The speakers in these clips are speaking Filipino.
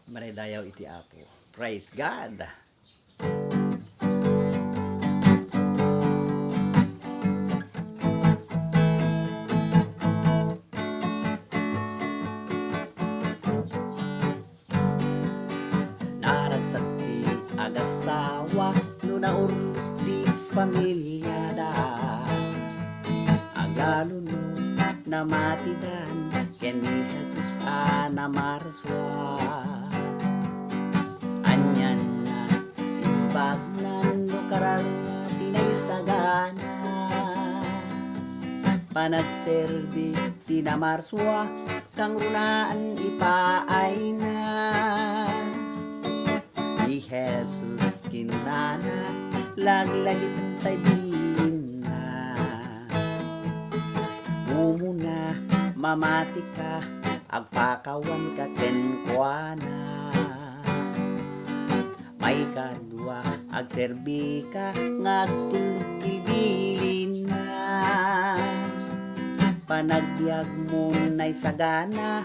Maridayaw iti Apo. Praise God. Naragsat ti agasawa no naurnos di pamilya da. Agalo no namatidan ken ni Jesus namarswa. Anyan na imbagnan no kararwa tinay sagana. Panagserbi tinamarswa kang runaan ipaay na. Ni Jesus kinunana laglagit tay bilin na. Mumuna mamati ka agpakawan ka kenkwana. May kadwa agserbi ka ngagtulbilin na. Panagbiag mo na'y sagana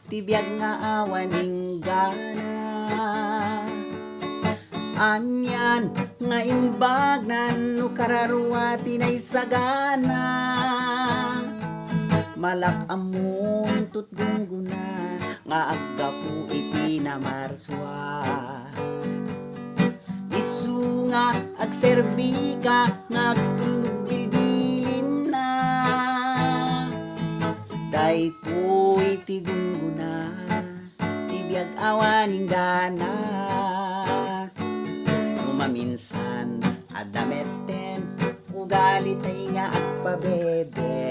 tibiyag nga awaning gana. Anyan nga imbagnan no kararwa tinay sagana. Malak amon tutgungguna nga aggapu iti namarswa. Isu nga agserbi ka nga agtulog bilbilin na. Dayto iti gungguna tibiyag awaning gana. Maminsan adameten ugali tay nga agpabebe.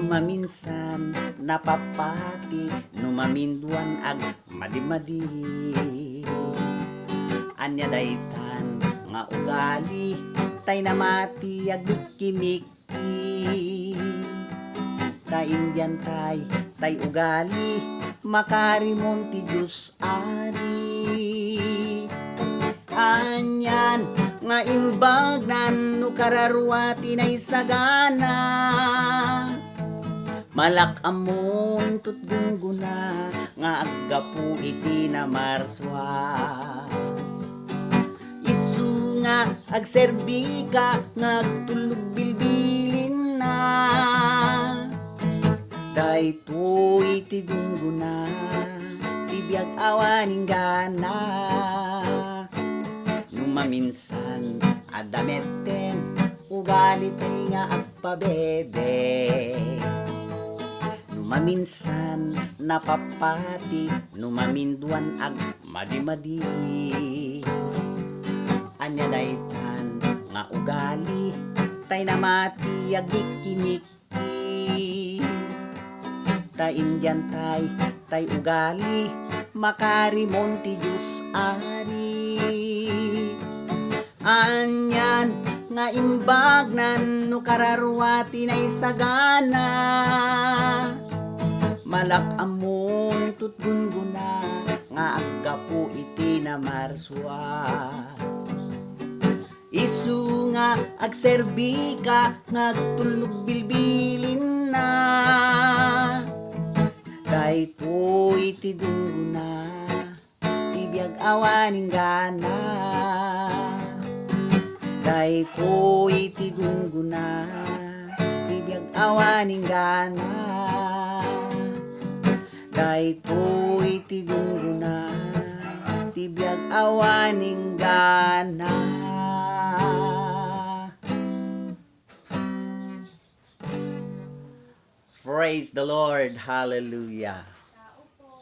Maminsan napapati numaminduan ag madi-madi. Anya daytan nga ugali tay namati ag kimiki. Ta Indian tay ugali makarimon ti Diyos ari. Anyan nga imbagnan no kararwa tinay sagana. Malak amon tutgungguna nga aggapu iti namarswa. Isu nga agserbi ka nga agtulog bilbilin na. Dayto iti gungguna tibiyag awaning gana. Maminsan adameten ugali tay nga agpabebe. Maminsan napapati numaminduan ag madi-madi. Anya daytan nga ugali tay namati ag kimiki. Ta Indian tay ugali makarimon ti Diyos ari. Anyan nga imbagnan no kararwa tinay sagana. Malak amon tutgungguna nga aggapu iti namarswa. Isu nga agserbi ka nga agtulog bilbilin na. Dayto iti gungguna tibiyag awaning gana. Dayto iti gungguna tibiyag awaning gana. Dayto iti gungguna tibiyag awaning gana. Praise the Lord. Hallelujah.